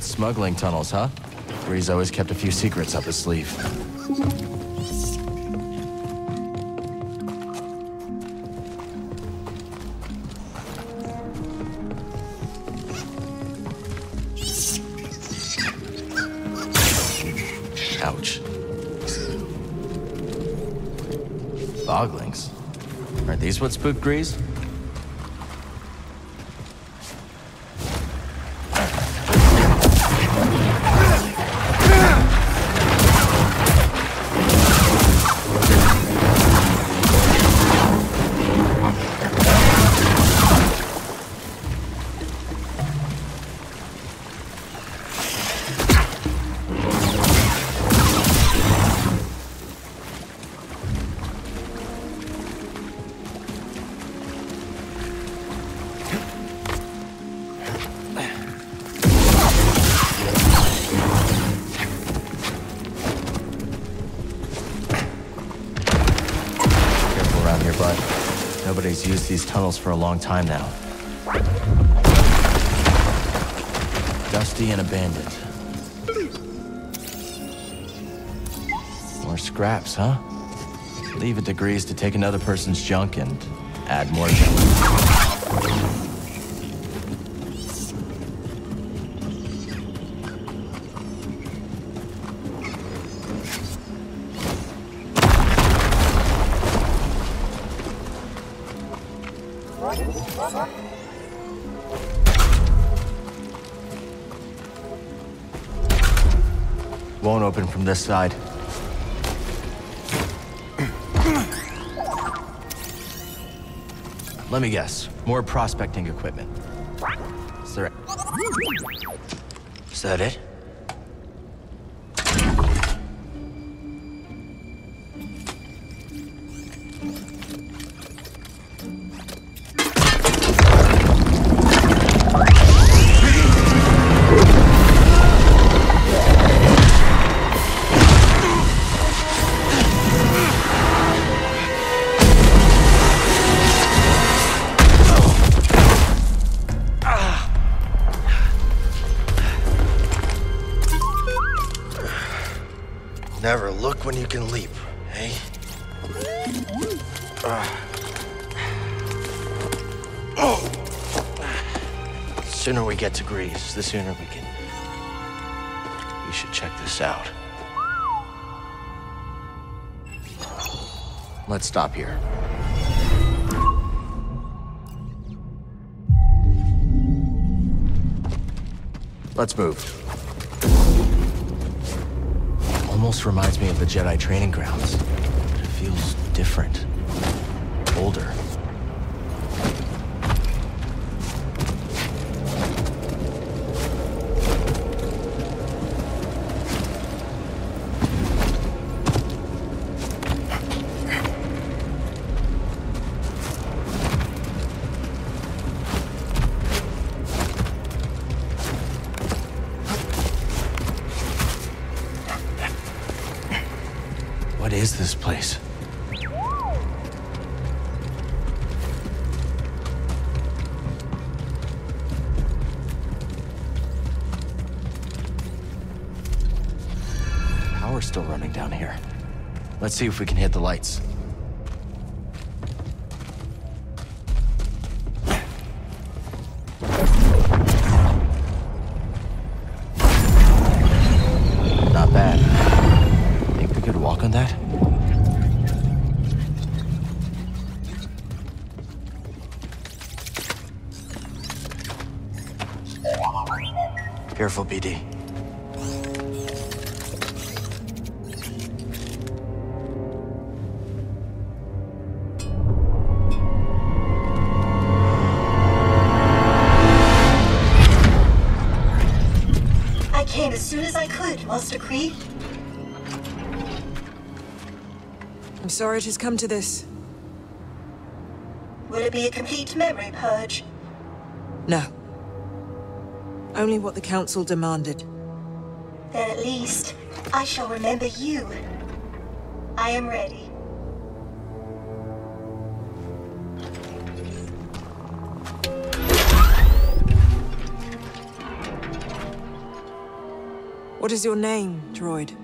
Old smuggling tunnels, huh? Greez always kept a few secrets up his sleeve. Ouch. Boglings. Are these what spooked Greez? Nobody's used these tunnels for a long time now. Dusty and abandoned. More scraps, huh? Leave it to Greez to take another person's junk and add more junk. Won't open from this side. Let me guess. More prospecting equipment. Is that it? Never look when you can leap, eh? The sooner we get to Greez, the sooner we can... We should check this out. Let's stop here. Let's move. Almost reminds me of the Jedi training grounds. But it feels different. Older. What is this place? Power's still running down here. Let's see if we can hit the lights. Not bad. Think we could walk on that? Careful, BD. I came as soon as I could, Master Greez. I'm sorry it has come to this. Will it be a complete memory purge? No. Only what the Council demanded. Then at least, I shall remember you. I am ready. What is your name, droid?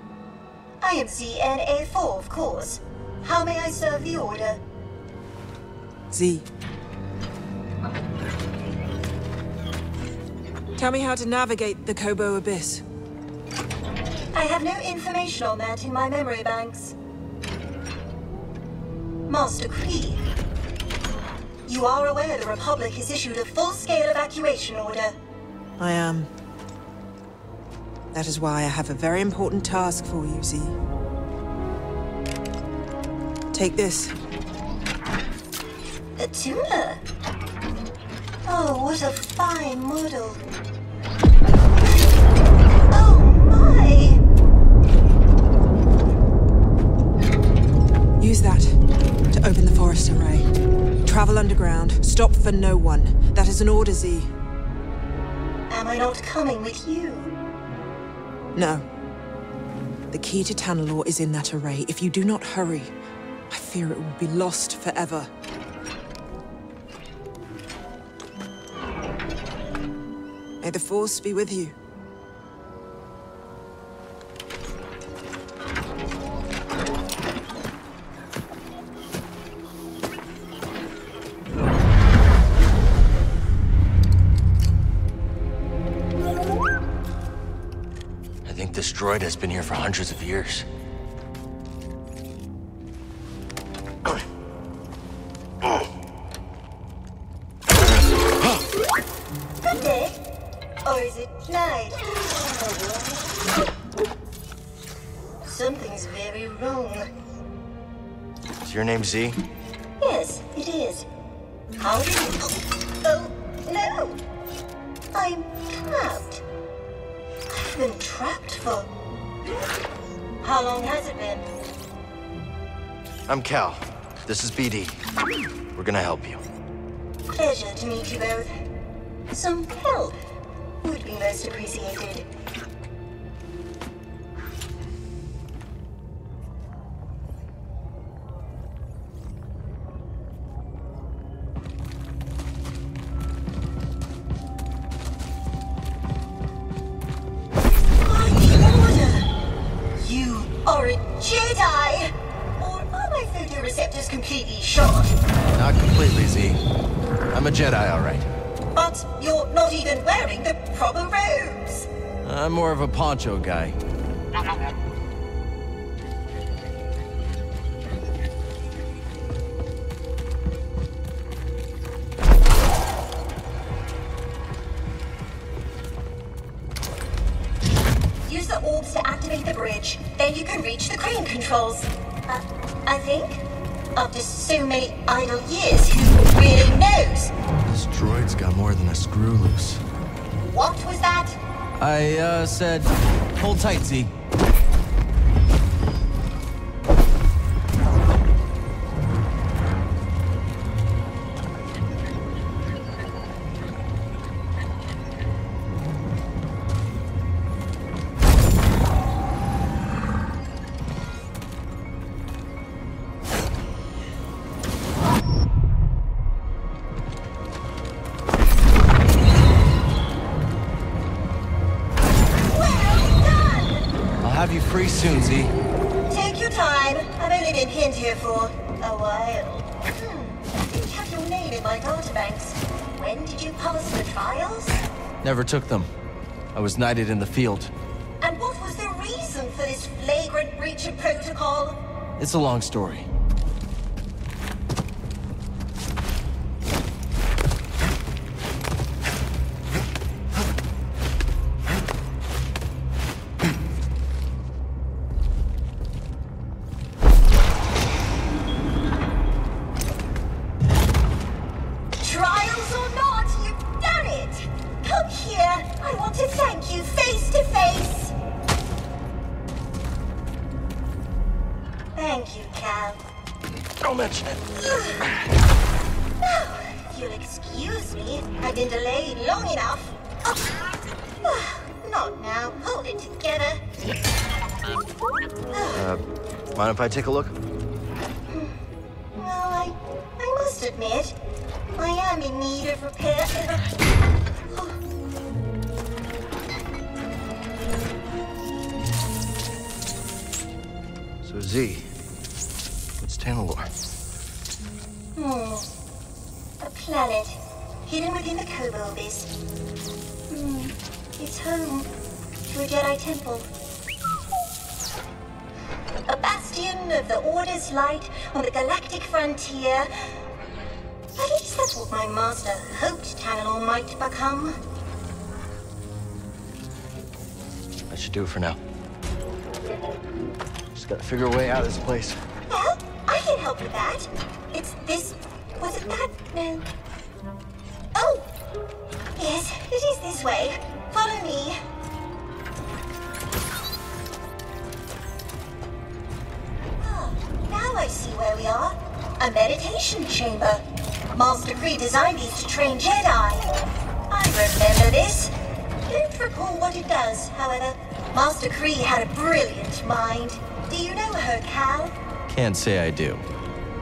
I am ZNA4, of course. How may I serve the order? Z. Tell me how to navigate the Kobo Abyss. I have no information on that in my memory banks. Master Greez, you are aware the Republic has issued a full-scale evacuation order. I am. That is why I have a very important task for you, Z. Take this. A tuner? Oh, what a fine model. Oh my! Use that to open the forest array. Travel underground. Stop for no one. That is an order, Z. Am I not coming with you? No. The key to Tanalorr is in that array. If you do not hurry, I fear it will be lost forever. May the Force be with you. I think this droid has been here for hundreds of years. Good day. Or is it night? Something's very wrong. Is your name Z? Yes, it is. How do you... Oh, no! I'm trapped. I've been trapped for... How long has it been? I'm Cal. This is BD. We're gonna help you. Pleasure to meet you both. Some help would be most appreciated. My order! You are a Jedi! Or are my photoreceptors completely shot? Not completely, Z. I'm a Jedi, all right. But you're not even wearing the proper robes! I'm more of a poncho guy. Use the orbs to activate the bridge. Then you can reach the crane controls. I think? After so many idle years, who really knows? This droid's got more than a screw loose. What was that? I, said, hold tight, Z. Free soon, Z. Take your time. I've only been pinned here for a while. I didn't have your name in my databanks. When did you pass the trials? Never took them. I was knighted in the field. And what was the reason for this flagrant breach of protocol? It's a long story. Thank you, Cal. Don't mention it. Now, if you'll excuse me, I've been delayed long enough. Not now. Hold it together. Mind if I take a look? Well, I must admit, I am in need of repair. So Z, what's Tanalorr? A planet hidden within the Kobo Abyss. It's home to a Jedi temple. A bastion of the Order's light on the galactic frontier. At least that's what my master hoped Tanalorr might become. That should do it for now. Just gotta figure a way out of this place. Well, I can help with that. It's this... Was it that? No. Oh! Yes, it is this way. Follow me. Ah, now I see where we are. A meditation chamber. Master Greez designed these to train Jedi. I remember this. Don't recall what it does, however. Master Greez had a brilliant mind. Do you know her, Cal? Can't say I do.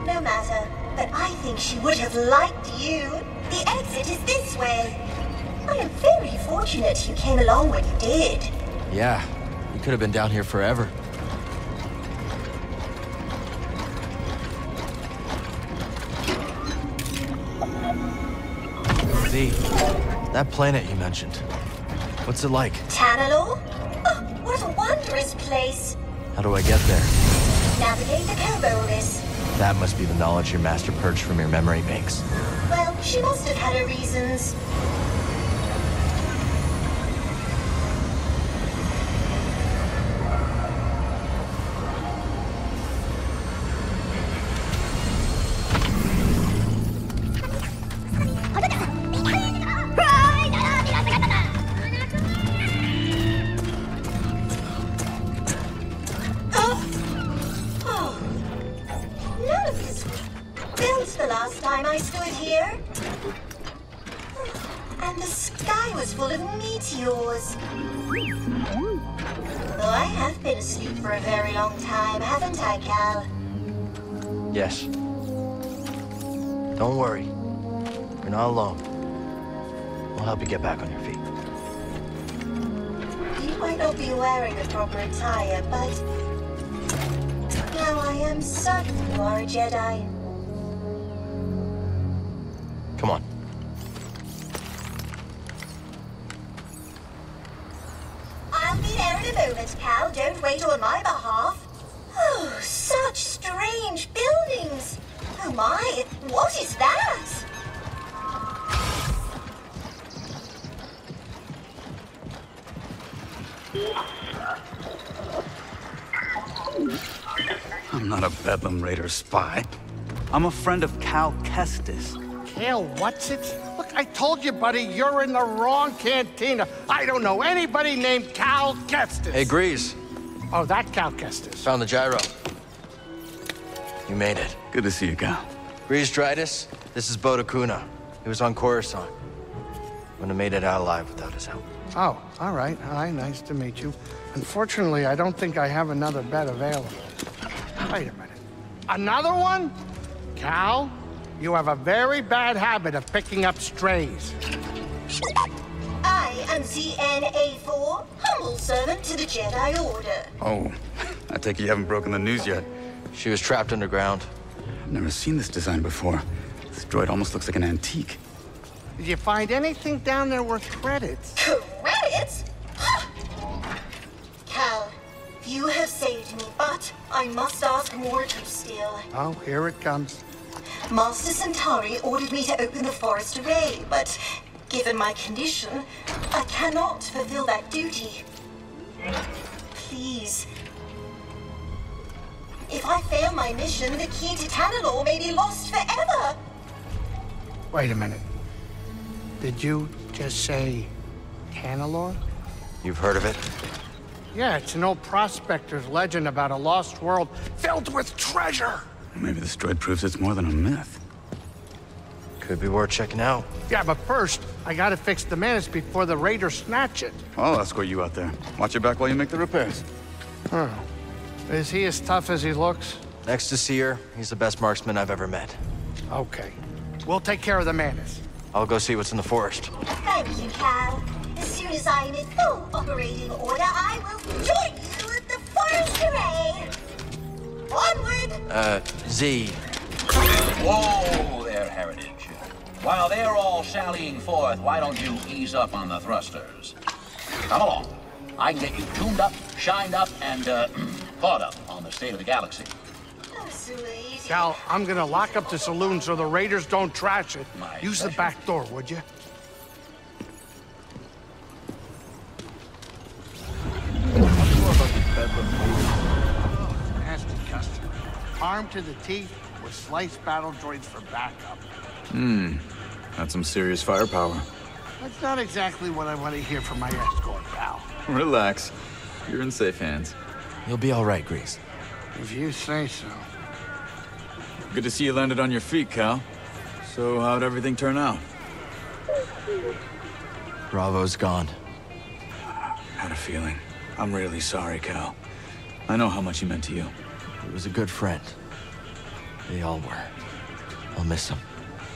No matter, but I think she would have liked you. The exit is this way. I am very fortunate you came along when you did. Yeah, we could have been down here forever. Z, that planet you mentioned, what's it like? Tanalorr? Oh, what a wondrous place. How do I get there? Navigate the Kobo Abyss. That must be the knowledge your master purged from your memory banks. Well, she must have had her reasons. And the sky was full of meteors. Though I have been asleep for a very long time, haven't I, Cal? Yes. Don't worry. You're not alone. We'll help you get back on your feet. You might not be wearing the proper attire, but now I am certain you are a Jedi. Come on. I'll be there in a moment, Cal. Don't wait on my behalf. Oh, such strange buildings. Oh my, what is that? I'm not a Bedlam Raider spy. I'm a friend of Cal Kestis. Cal, what's it? Look, I told you, buddy, you're in the wrong cantina. I don't know anybody named Cal Kestis. Hey, Greez. Oh, that Cal Kestis. Found the gyro. You made it. Good to see you, Cal. Greez Dridus, this is Boda Kuna. He was on Coruscant. Wouldn't have made it out alive without his help. Oh, all right. Hi, nice to meet you. Unfortunately, I don't think I have another bed available. Wait a minute. Another one? Cal, you have a very bad habit of picking up strays. I am ZNA4, humble servant to the Jedi Order. Oh, I take it you haven't broken the news yet. She was trapped underground. I've never seen this design before. This droid almost looks like an antique. Did you find anything down there worth credits? Credits? Cal, you have saved me, but I must ask more of you still. Oh, here it comes. Master Centauri ordered me to open the forest array, but given my condition, I cannot fulfill that duty. Please. If I fail my mission, the key to Tanalorr may be lost forever. Wait a minute. Did you just say Tanalorr? You've heard of it? Yeah, it's an old prospector's legend about a lost world filled with treasure. Maybe this droid proves it's more than a myth. Could be worth checking out. Yeah, but first, I gotta fix the Mantis before the Raiders snatch it. I'll escort you out there. Watch your back while you make the repairs. Huh. Is he as tough as he looks? Next to Seer, he's the best marksman I've ever met. Okay. We'll take care of the Mantis. I'll go see what's in the forest. Thank you, Cal. As soon as I'm in full operating order, I will join you at the forest array. Z. Whoa there, Heritage. While they're all sallying forth, why don't you ease up on the thrusters? Come along. I can get you tuned up, shined up, and, caught up on the state of the galaxy. Oh, sweet. Cal, I'm gonna lock up the saloon so the raiders don't trash it. My Use the pleasure. back door, would you? Nasty customer. Armed to the teeth with sliced battle droids for backup. That's some serious firepower. That's not exactly what I want to hear from my escort, pal. Relax. You're in safe hands. You'll be all right, Greez. If you say so. Good to see you landed on your feet, Cal. So how'd everything turn out? Bravo's gone. Had a feeling. I'm really sorry, Cal. I know how much he meant to you. He was a good friend. They all were. I'll miss him.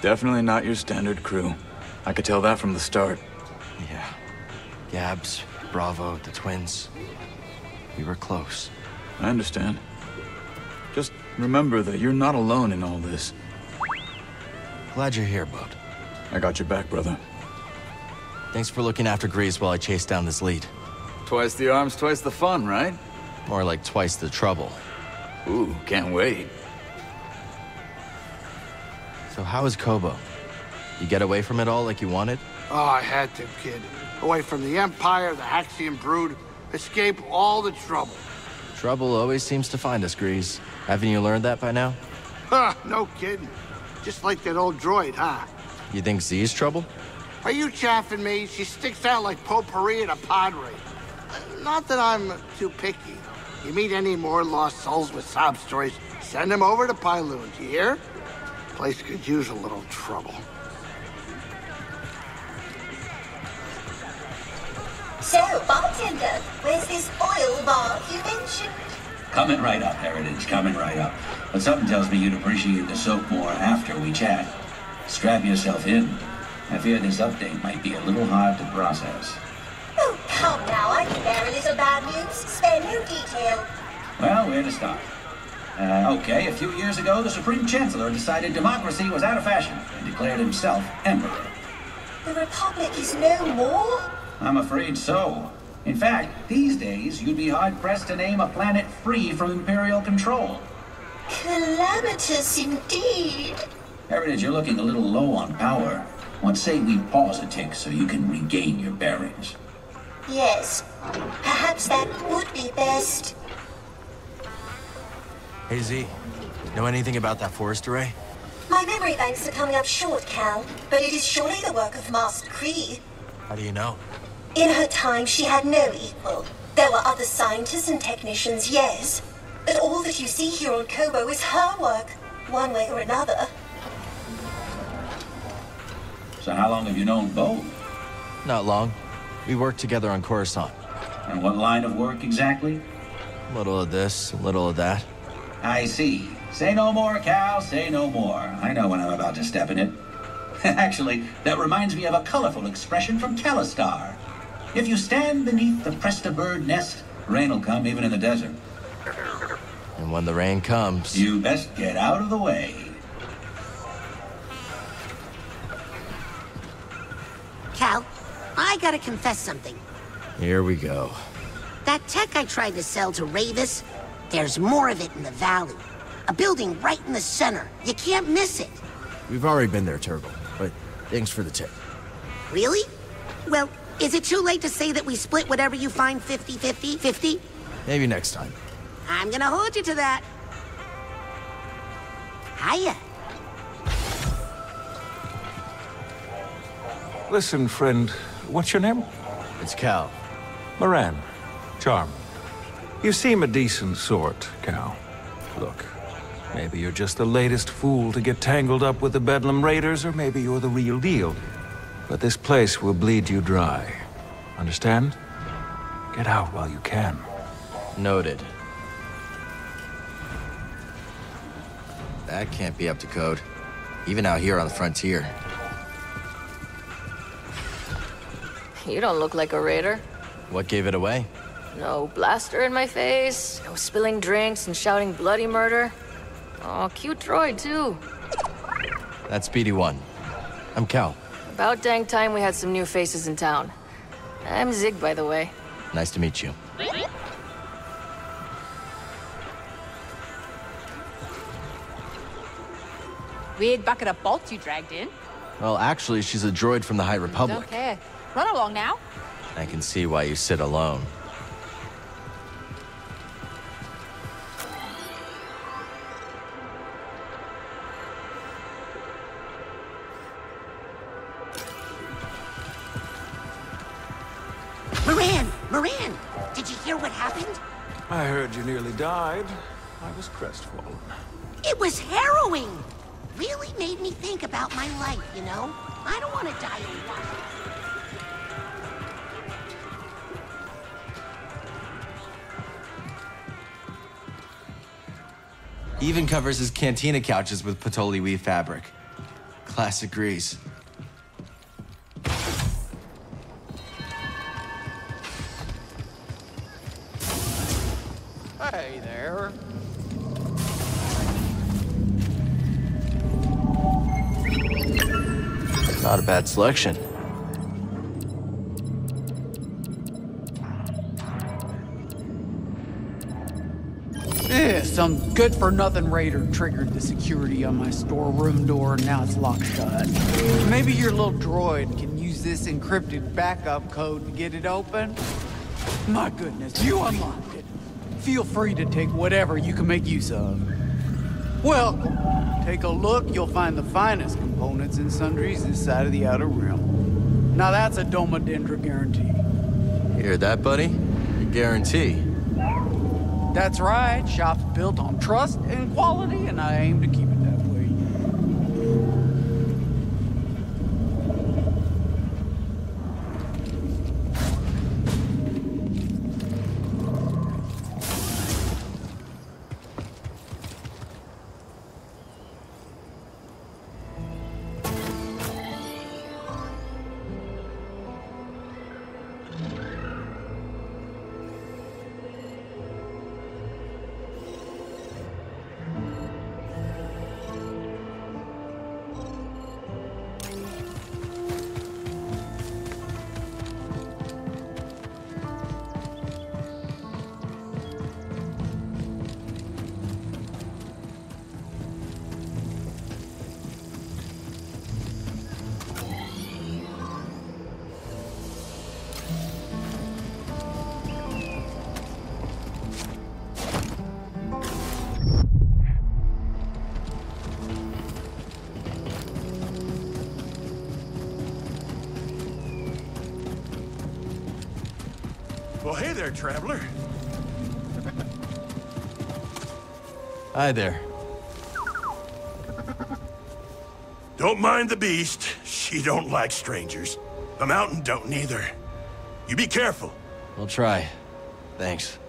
Definitely not your standard crew. I could tell that from the start. Yeah. Gabs, Bravo, the twins. We were close. I understand. Just remember that you're not alone in all this. Glad you're here, Bud. I got your back, brother. Thanks for looking after Greez while I chased down this lead. Twice the arms, twice the fun, right? More like twice the trouble. Ooh, can't wait. So how is Kobo? You get away from it all like you wanted? Oh, I had to, kid. Away from the Empire, the Haxian brood, escape all the trouble. Trouble always seems to find us, Greez. Haven't you learned that by now? Ha, no kidding. Just like that old droid, huh? You think Z's trouble? Are you chaffing me? She sticks out like potpourri at a padre. Not that I'm too picky. You meet any more lost souls with sob stories, send them over to Pyloon, you hear? Place could use a little trouble. So, bartender, where's this oil bar you mentioned? Coming right up, Heritage, coming right up. But something tells me you'd appreciate the soap more after we chat. Strap yourself in. I fear this update might be a little hard to process. Oh, come now, I can bear a little bad news. Spare no detail. Well, where to start? Okay, a few years ago, the Supreme Chancellor decided democracy was out of fashion and declared himself emperor. The Republic is no more? I'm afraid so. In fact, these days, you'd be hard-pressed to name a planet free from Imperial control. Calamitous indeed. Heritage, you're looking a little low on power. What say we pause a tick so you can regain your bearings? Yes, perhaps that would be best. Hey, Z. Know anything about that forest array? My memory banks are coming up short, Cal, but it is surely the work of Master Greez. How do you know? In her time, she had no equal. There were other scientists and technicians, yes, but all that you see here on Kobo is her work, one way or another. So how long have you known both? Not long. We worked together on Coruscant. And what line of work exactly? A little of this, a little of that. I see. Say no more, Cal, say no more. I know when I'm about to step in it. Actually, that reminds me of a colorful expression from Calistar. If you stand beneath the Presta bird nest, rain will come even in the desert. And when the rain comes... You best get out of the way. Cal, I gotta confess something. Here we go. That tech I tried to sell to Ravis, there's more of it in the valley. A building right in the center. You can't miss it. We've already been there, Turgle, but thanks for the tip. Really? Well, is it too late to say that we split whatever you find 50-50? 50? Maybe next time. I'm gonna hold you to that. Hiya. Listen, friend, what's your name? It's Cal. Moran. Charm. You seem a decent sort, Cal. Look, maybe you're just the latest fool to get tangled up with the Bedlam Raiders, or maybe you're the real deal. But this place will bleed you dry. Understand? Get out while you can. Noted. That can't be up to code. Even out here on the frontier. You don't look like a raider. What gave it away? No blaster in my face, no spilling drinks and shouting bloody murder. Oh, cute droid, too. That's BD1. I'm Cal. About dang time we had some new faces in town. I'm Zig, by the way. Nice to meet you. Weird bucket of bolts you dragged in. Well, actually, she's a droid from the High Republic. Don't care. Run along now. I can see why you sit alone. Moran! Did you hear what happened? I heard you nearly died. I was crestfallen. It was harrowing! Really made me think about my life, you know? I don't want to die in one. He even covers his cantina couches with patchouli weave fabric. Classic Greez. Hey there. Not a bad selection. Yeah, some good-for-nothing raider triggered the security on my storeroom door, and now it's locked shut. Maybe your little droid can use this encrypted backup code to get it open? My goodness, you unlocked it. Feel free to take whatever you can make use of. Welcome. Take a look, you'll find the finest components and sundries this side of the Outer Rim. Now that's a Doma Dendra guarantee. You hear that, buddy? A guarantee. That's right, shop's built on trust and quality, and I aim to keep it that way. Well, hey there, traveler. Hi there. Don't mind the beast. She don't like strangers. The mountain don't neither. You be careful. We'll try. Thanks.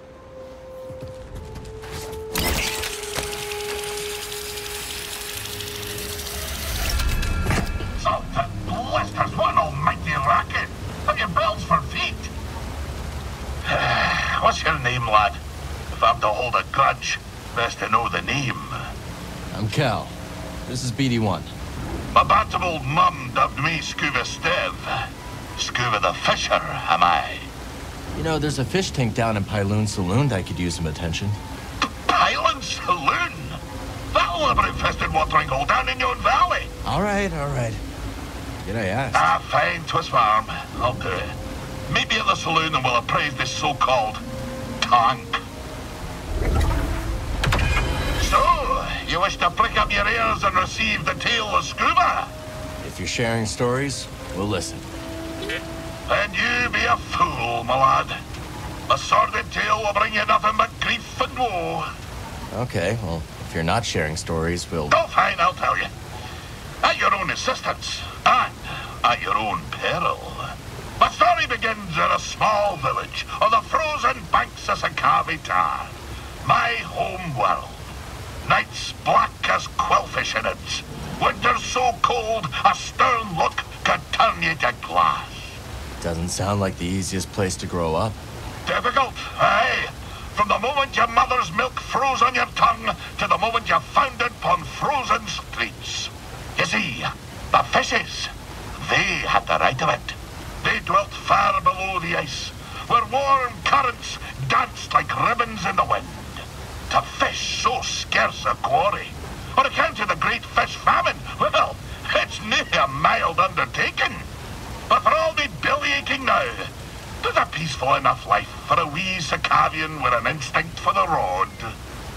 Something blisters, what an almighty racket! Have you bells for feet? What's your name, lad? If I'm to hold a grudge, best to know the name. I'm Cal. This is BD1. My bantam old mum dubbed me Skoova Stev. Skoova the Fisher, am I? You know, there's a fish tank down in Pyloon Saloon that could use some attention. Pyloon Saloon? That'll have an infested watering hole down in your valley. All right, all right. Did I ask? Ah, fine, twist my arm. I'll do it. Meet me at the saloon and we'll appraise this so-called tank. So, you wish to prick up your ears and receive the Tale of Skoova? If you're sharing stories, we'll listen. Then you be a fool, my lad. A sordid tale will bring you nothing but grief and woe. Okay, well, if you're not sharing stories, we'll... Oh, fine, I'll tell you. At your own insistence, and at your own peril. My story begins in a small village on the frozen banks of Sakavita, my home world. Nights black as quillfish innards. Winters so cold, a stern look could turn you to glass. Doesn't sound like the easiest place to grow up. Difficult, aye. From the moment your mother's milk froze on your tongue to the moment you found tossed like ribbons in the wind. To fish so scarce a quarry, on account of the great fish famine, well, it's nae a mild undertaking. But for all me belly-aching now, there's a peaceful enough life for a wee Sokovian with an instinct for the road.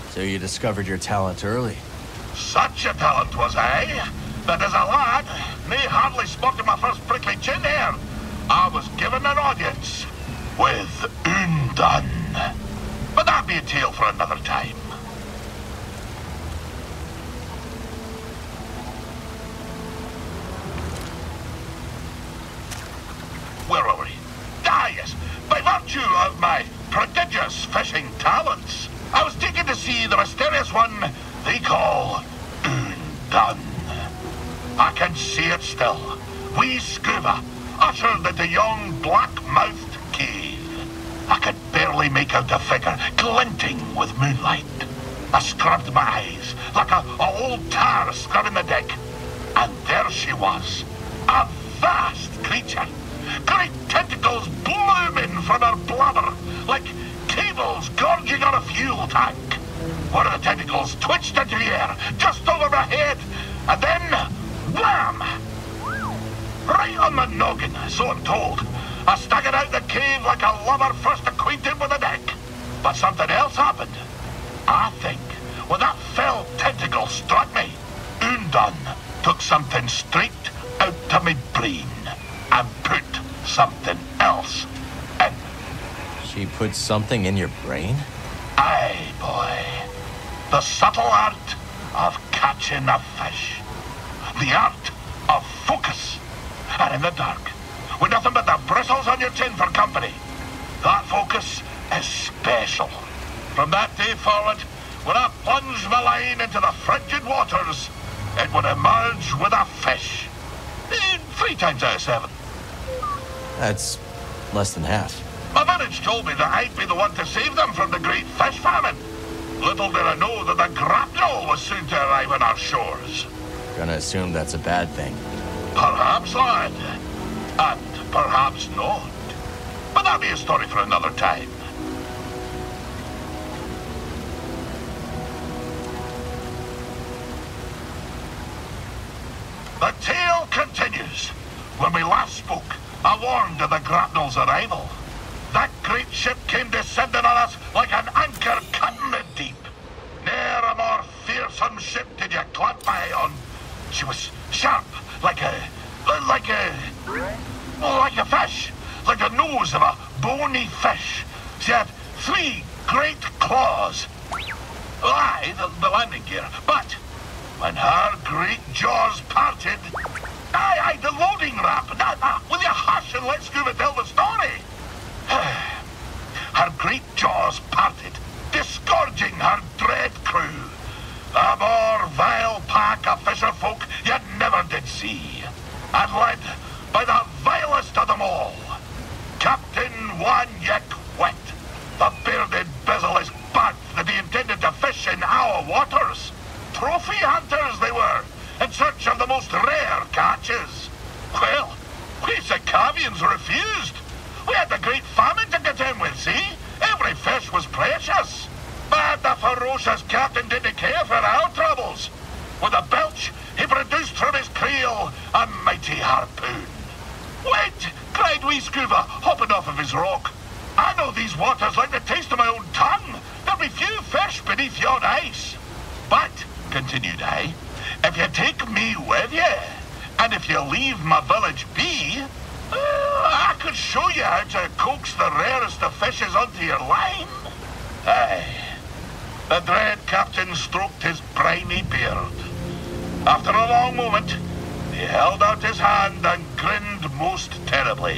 So you discovered your talent early? Such a talent was I, that as a lad, me hardly sporting my first prickly chin hair, I was given an audience with Undone. But that'd be a tale for another time. Where were we? Ah, yes. By virtue of my prodigious fishing talents, I was taken to see the mysterious one they call Undone. I can see it still. Wee Skoova, ushered into yon black-mouthed cave. I could barely make out the figure, glinting with moonlight. I scrubbed my eyes, like a old tar scrubbing the deck. And there she was, a vast creature. Great tentacles blooming from her blubber, like cables gorging on a fuel tank. One of the tentacles twitched into the air, just over my head, and then, wham! Right on the noggin, so I'm told. I staggered out the cave like a lover first acquainted with a deck. But something else happened. I think when that fell tentacle struck me, Undone took something straight out to me brain and put something else in. She put something in your brain? Aye, boy. The subtle art of catching a fish. The art of focus. And in the dark, with nothing but the bristles on your chin for company, that focus is special. From that day forward, when I plunged my line into the frigid waters, it would emerge with a fish. 3 times out of 7. That's less than half. My village told me that I'd be the one to save them from the great fish famine. Little did I know that the grapnel was soon to arrive on our shores. Gonna assume that's a bad thing. Perhaps, lad. And perhaps not. But that'll be a story for another time. The tale continues. When we last spoke, I warned of the grapnel's arrival. That great ship came descending on us like an anchor cutting the deep. Ne'er a more fearsome ship did you clap my eye on. She was sharp, like a fish, like the nose of a bony fish. She had 3 great claws. Aye, the landing gear, but when her great jaws parted, aye, the loading ramp. Will you hush and let Skoova tell the story? Her great jaws parted, disgorging her dread crew. A more vile pack of fisher folk you never did see. And led by the vilest of them all, Captain One Yick Wet, the bearded bezel-less bat that he intended to fish in our waters. Trophy hunters they were, in search of the most rare catches. Well, we Sokovians refused. We had the great famine to contend with, see? Every fish was precious. But the ferocious captain didn't care for our troubles. With a belch, he produced from his creel a mighty harpoon. Wait, cried wee Skoova, hopping off of his rock. I know these waters like the taste of my own tongue. There'll be few fish beneath yon ice. But, continued I, if you take me with you, and if you leave my village be, I could show you how to coax the rarest of fishes onto your line. Aye. The dread captain stroked his briny beard. After a long moment, he held out his hand and grinned most terribly.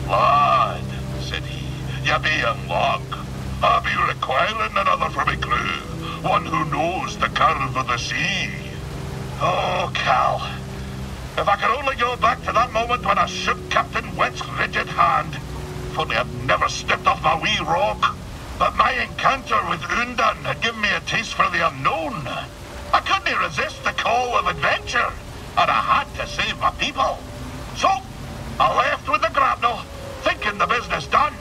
Lad, said he, you be young luck. I'll be requiring another for my crew, one who knows the curve of the sea. Oh, Cal, if I could only go back to that moment when I shook Captain Wet's rigid hand, if only I'd never stepped off my wee rock. But my encounter with Undone had given me a taste for the unknown. I couldn't resist the call of adventure, and I had to save my people. So, I left with the grapnel, thinking the business done.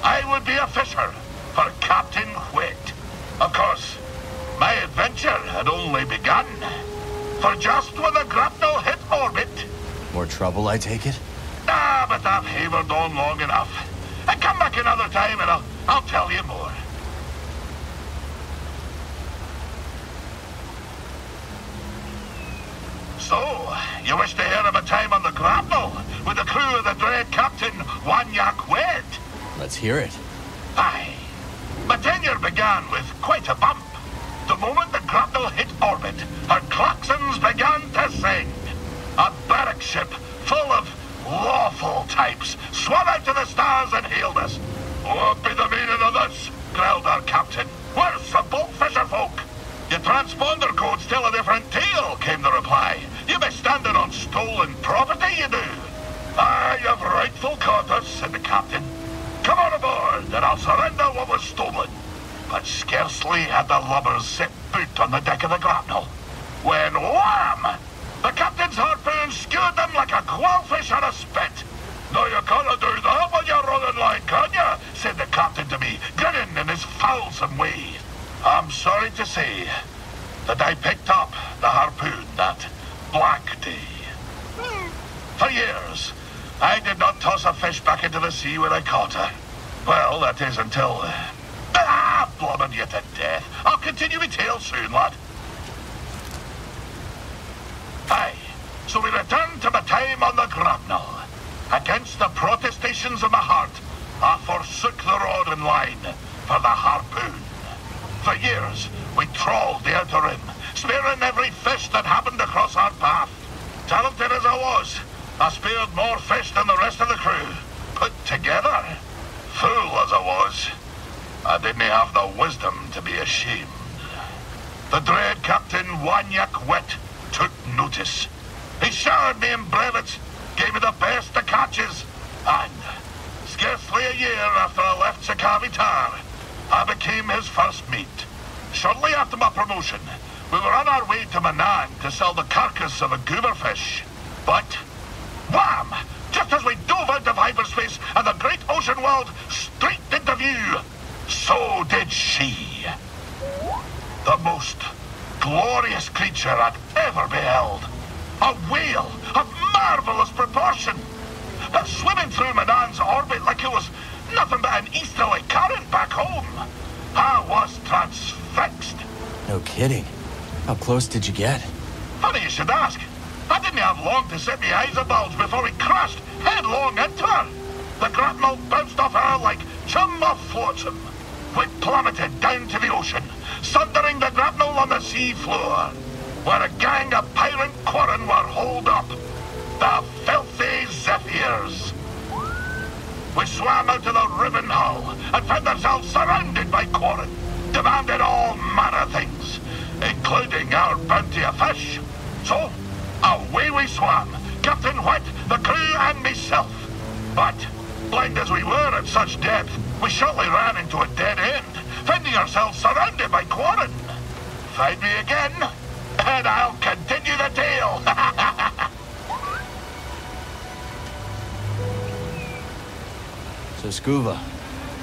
I would be a fisher for begun. For just when the grapnel hit orbit... More trouble, I take it? Ah, but I've havered on long enough. And come back another time and I'll tell you more. So, you wish to hear of a time on the grapnel with the crew of the dread Captain Wanyak Wed? Let's hear it. Aye. My tenure began with quite a bump. The moment the grapnel hit orbit, her klaxons began to sing. A barrack ship full of lawful types swam out to the stars and hailed us. What be the meaning of this? Growled our captain. We're simple fisher folk. Your transponder codes tell a different tale, came the reply. You be standing on stolen property, you do. Aye, you've rightful quarters, said the captain. Come on aboard, and I'll surrender what was stolen. But scarcely had the lubbers set foot on the deck of the grapnel, when wham! The captain's harpoon skewered them like a quailfish on a spit. No, you can't do that when you're running line, can you? Said the captain to me, grinning in his foulsome way. I'm sorry to say that I picked up the harpoon that black day. For years, I did not toss a fish back into the sea when I caught her. Well, that is until... blobbing you to death. I'll continue my tale soon, lad. Aye, so we returned to my time on the grapnel. Against the protestations of my heart, I forsook the rod and line for the harpoon. For years, we trawled the outer rim, spearing every fish that happened across our path. Talented as I was, I speared more fish than the rest of the crew, put together. Fool as I was, I didn't have the wisdom to be ashamed. The dread Captain Wanyak Wet took notice. He showered me in brevets, gave me the best of catches, and scarcely a year after I left Tar, I became his first mate. Shortly after my promotion, we were on our way to Manan to sell the carcass of a gooberfish. But, wham! Just as we dove out of hyperspace and the great ocean world streaked into view, so did she. The most glorious creature I'd ever beheld. A whale of marvelous proportion. Swimming through Manan's orbit like it was nothing but an easterly current back home. I was transfixed. No kidding. How close did you get? Funny you should ask. I didn't have long to set my eyes abulge before we crashed headlong into her. The grapnel bounced off her like chum off flotsam. We plummeted down to the ocean, sundering the grapnel on the sea floor, where a gang of pirate quarren were holed up. The filthy Zephyrs. We swam out to the riven hull and found ourselves surrounded by quarren, demanding all manner of things, including our bounty of fish. So, away we swam, Captain White, the crew, and myself. But, blind as we were at such depth, we shortly ran into a dead end, finding ourselves surrounded by quarren. Find me again, and I'll continue the tale. So Skoova,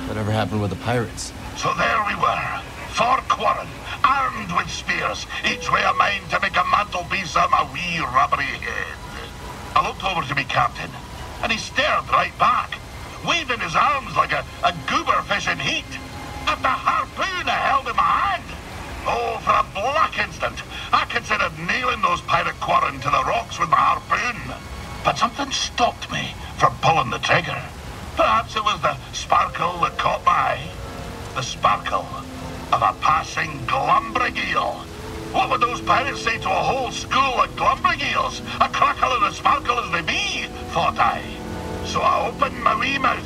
whatever happened with the pirates? So there we were, 4 quarren, armed with spears, each way a mind to make a mantelpiece of my wee rubbery head. I looked over to me captain, and he stared right back, waving his arms like a gooberfish in heat, at the harpoon I held in my hand. Oh, for a black instant, I considered nailing those pirate quarren to the rocks with my harpoon. But something stopped me from pulling the trigger. Perhaps it was the sparkle that caught my eye. The sparkle of a passing glumbrig eel. What would those pirates say to a whole school of glumbrig eels? A crackle and a sparkle as they be, thought I. So I opened my wee mouth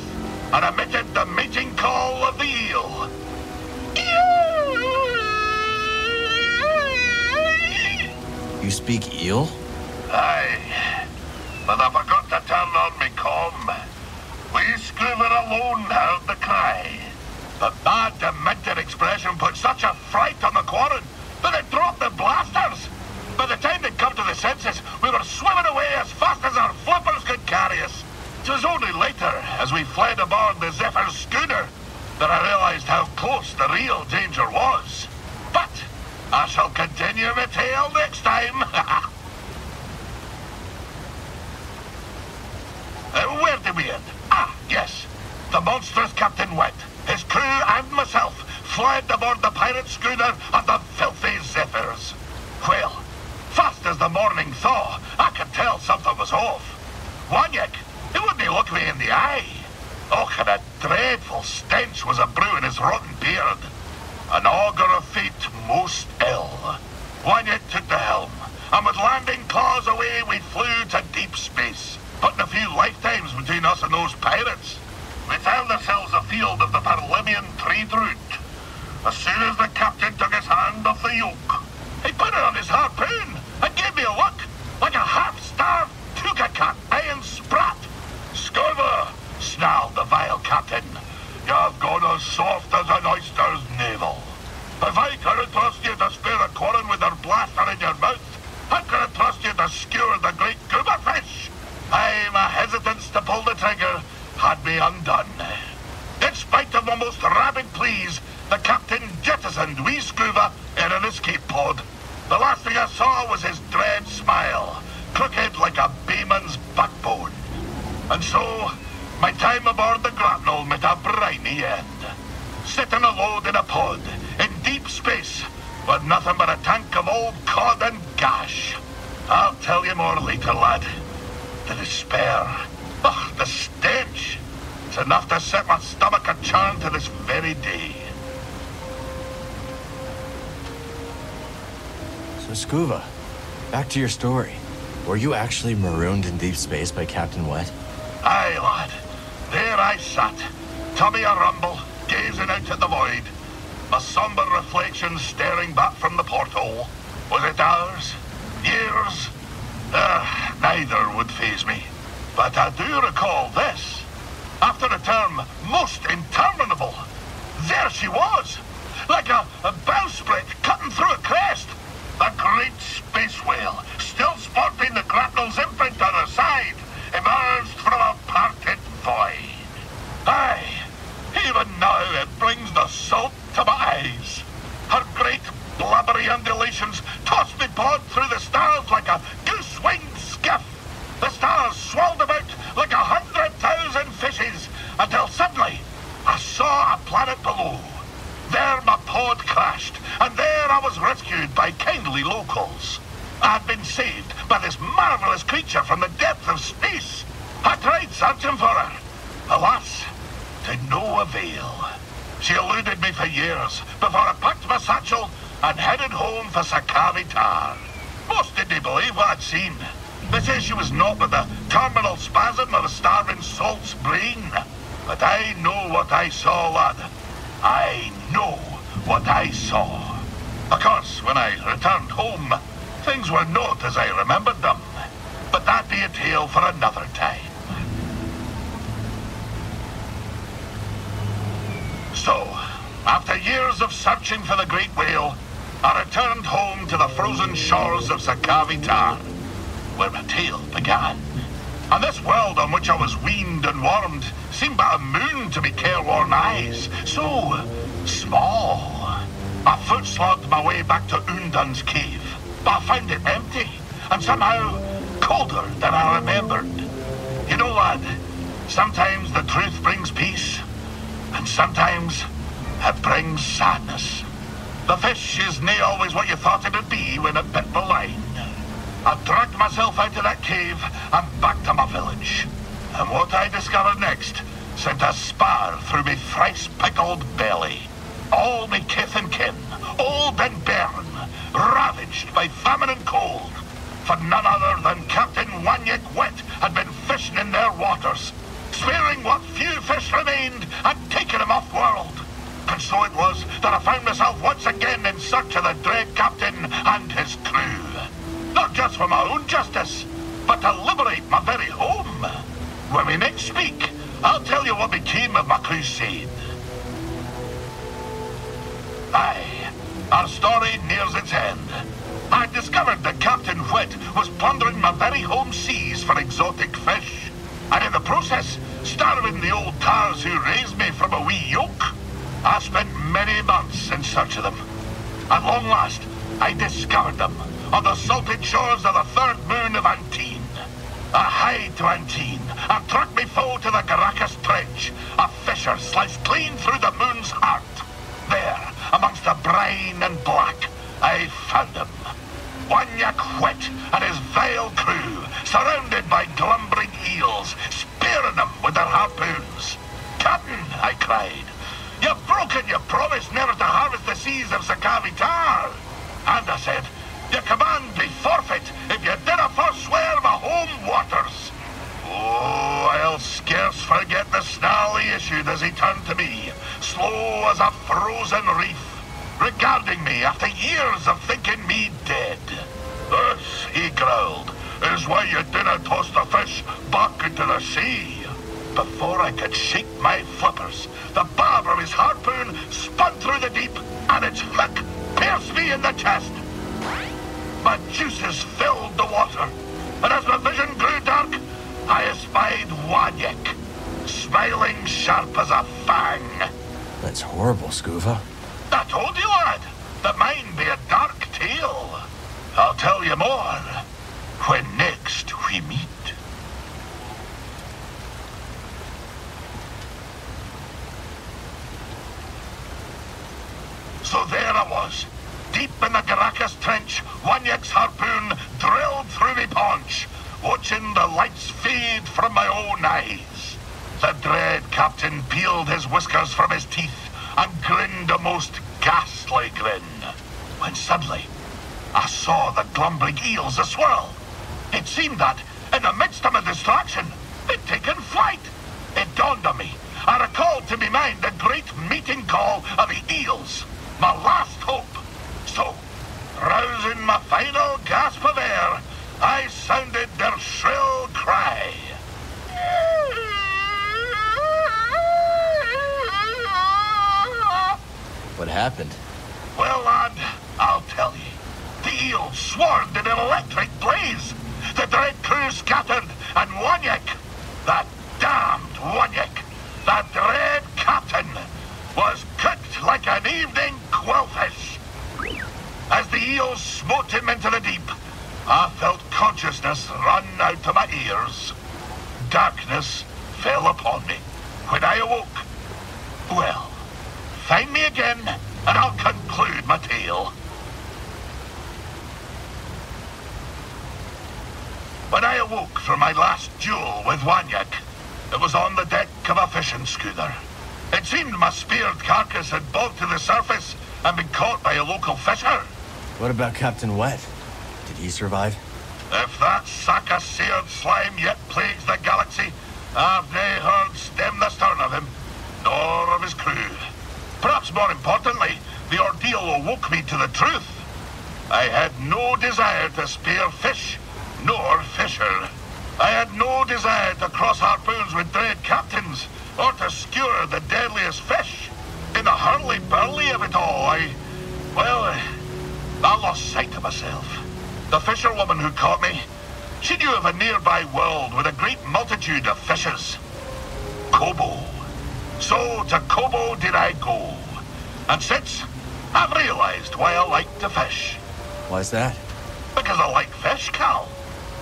and emitted the mating call of the eel. You speak eel? Aye, but I forgot to turn on me comm. We Skoova alone heard the cry. But my demented expression put such a fright on the quarren that it dropped the blasters. By the time they'd come to the senses, we were swimming away as fast as our flippers could carry us. It was only later, as we fled aboard the Zephyr's schooner, that I realized how close the real danger was. But I shall continue the tale next time. Where did we end? Ah, yes. The monstrous Captain Wet, his crew and myself fled aboard the pirate schooner and the filthy Zephyrs. Well, fast as the morning thaw, I could tell something was off. Wanyek, he wouldn't look me in the eye. Oh, and a dreadful stench was a brewing his rotten beard. An augur of fate most ill. Wanyek took the helm, and with landing claws away we flew to deep space, putting a few lifetimes between us and those pirates. We found ourselves afield of the Parlymian trade route. As soon as the captain took his hand off the yoke, he put it on his harpoon and gave me a look, like a half-starved tuka-cat iron sprat. "Skoova," snarled the vile captain, "you've gone as soft as an oyster's navel. If I couldn't trust you to spare a quarren with your blaster in your mouth, how could I trust you to skewer the great goober fish? Aye, my hesitance to pull the trigger had me undone. In spite of my most rabid pleas, the captain jettisoned wee Skoova in an escape pod. The last thing I saw was his dread smile, crooked like a bayman's backbone. And so, my time aboard the grapnel met a briny end. Sitting alone in a pod, in deep space, with nothing but a tank of old cod and gash. I'll tell you more later, lad. The despair, ugh, the stench. It's enough to set my stomach a-churn to this very day. So, Skoova, back to your story. Were you actually marooned in deep space by Captain Wet? Aye, lad. There I sat, tummy a-rumble, gazing out at the void. My somber reflection staring back from the porthole. Was it hours? Years? Neither would faze me. But I do recall this. After a term most interminable, there she was, like a bowsprit cutting through a crest. The great space whale, still sporting the grapnel's imprint on her side, emerged from a parted void. Aye, even now it brings the salt to my eyes. Her great blubbery undulations tossed me pod through the stars like a goose-winged skiff. The stars swirled about like 100,000 fishes until suddenly I saw a planet below. There my pod crashed, and there I was rescued by kindly locals. I had been saved by this marvelous creature from the depths of space. I tried searching for her. Alas, to no avail. She eluded me for years before I packed my satchel and headed home for Skoova. Most didn't believe what I'd seen. They say she was not but the terminal spasm of a starving salt's brain. But I know what I saw, lad. I know what I saw. Of course, when I returned home, things were not as I remembered them. But that be a tale for another time. So, after years of searching for the great whale, I returned home to the frozen shores of Skoova, where my tale began. And this world on which I was weaned and warmed seemed but a moon to me careworn eyes. So small. I foot slogged my way back to Undun's cave, but I found it empty, and somehow colder than I remembered. You know, lad, sometimes the truth brings peace, and sometimes it brings sadness. The fish is nae always what you thought it'd be when it bit the line. I dragged myself out of that cave and back to my village. And what I discovered next sent a spar through me thrice-pickled belly. All me kith and kin, old and bairn, ravaged by famine and cold. For none other than Captain Wanyek Wet had been fishing in their waters, sparing what few fish remained and taking them off-world. And so it was that I found myself once again in search of the dread captain and his crew. Not just for my own justice, but to liberate my very home. When we next speak, I'll tell you what became of my crusade. Aye, our story nears its end. I discovered that Captain Wet was plundering my very home seas for exotic fish, and in the process, starving the old tars who raised me from a wee yoke. I spent many months in search of them. At long last, I discovered them on the salted shores of the third moon of Antine. A hide to Antine, and trucked me full to the Garacus Trench. A fissure sliced clean through the moon's heart. There, amongst the brine and black, I found him. Wanyak Wet and his vile crew, surrounded by glumbering eels, spearing them with their harpoons. "Captain," I cried, "you've broken your promise never to harvest the seas of Skoova. And I said, "Your command be forfeit if you dinna forswear my home waters." Oh, I'll scarce forget the snarl he issued as he turned to me, slow as a frozen reef, regarding me after years of thinking me dead. "This," he growled, "is why you dinna toss the fish back into the sea." Before I could shake my flippers, the barb of his harpoon spun through the deep, and its hook pierced me in the chest. My juices filled the water, and as my vision grew dark, I espied Wanyak, smiling sharp as a fang. That's horrible, Skoova. I told you, lad, that mine be a dark tale. I'll tell you more when next we meet. So there I was, deep in the Garacus Trench, Wanyak's harpoon drilled through me paunch, watching the lights fade from my own eyes. The dread captain peeled his whiskers from his teeth and grinned a most ghastly grin, when suddenly I saw the glumbering eels a-swirl. It seemed that, in the midst of my distraction, they'd taken flight. It dawned on me. I recalled to me mind the great meeting call of the eels, my last hope. So, rousing my final gasp of air, I sounded their shrill cry. What happened? Well, lad, I'll tell you. The eels swarmed in an electric blaze. The dread crew scattered, and Wanyak, that damned Wanyak, that dread captain, was cooked like an evening quillfish. As the eels smote him into the deep, I felt consciousness run out to my ears. Darkness fell upon me. When I awoke, well, find me again, and I'll conclude my tale. When I awoke from my last duel with Wanyak, it was on the deck of a fishing schooner. It seemed my speared carcass had bobbed to the surface and been caught by a local fisher. What about Captain Wet? Did he survive? If that sack of seared slime yet plagues the galaxy, I've nae heard stem the stern of him, nor of his crew. Perhaps more importantly, the ordeal awoke me to the truth. I had no desire to spear fish, nor fisher. I had no desire to cross harpoons with dread captains, or to skewer the deadliest fish. In the hurly-burly of it all, I lost sight of myself. The fisherwoman who caught me, she knew of a nearby world with a great multitude of fishes. Kobo. So to Kobo did I go. And since, I've realized why I like to fish. Why's that? Because I like fish, Cal.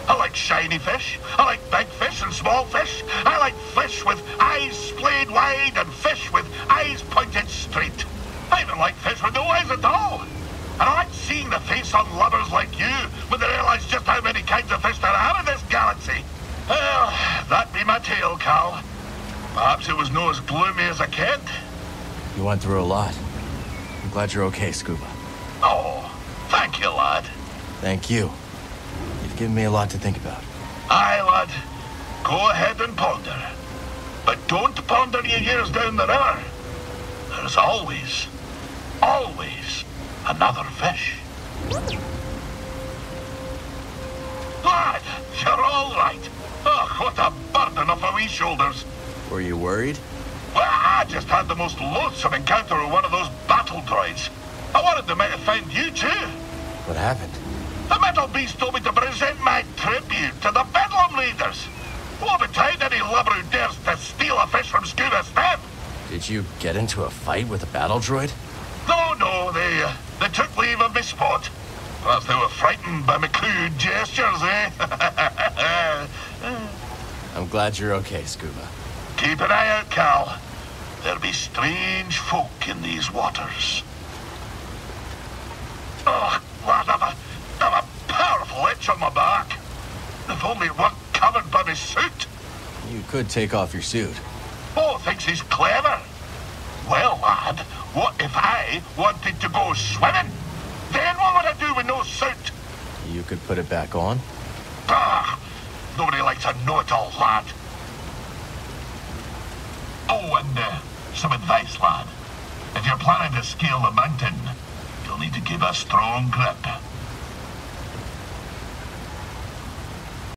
I like shiny fish. I like big fish and small fish. I like fish with eyes splayed wide and fish with eyes pointed straight. I even like fish with no eyes at all. And I like seeing the face on lovers like you when they realize just how many kinds of fish there are in this galaxy. Well, that be my tale, Cal. Perhaps it was no as gloomy as I kenned. You went through a lot. I'm glad you're okay, Skoova. Oh, thank you, lad. Thank you. You've given me a lot to think about. Aye, lad. Go ahead and ponder. But don't ponder your years down the river. There's always another fish. Lad, you're all right. Oh, what a burden off our wee shoulders. Were you worried? Well, I just had the most loathsome encounter with one of those battle droids. I wanted they might have found you too. What happened? The metal beast told me to present my tribute to the Bedlam leaders. Woe betide any lubber who dares to steal a fish from Skoova's step. Did you get into a fight with a battle droid? No, they took leave of me spot. Perhaps they were frightened by my crude gestures, eh? I'm glad you're okay, Skoova. Keep an eye out, Cal. There'll be strange folk in these waters. Oh, lad, I've a powerful itch on my back. If only it weren't covered by my suit. You could take off your suit. Oh, thinks he's clever. Well, lad, what if I wanted to go swimming? Then what would I do with no suit? You could put it back on. Ah, nobody likes a know-it-all, lad. Oh, and some advice, lad. If you're planning to scale the mountain, you'll need to keep a strong grip.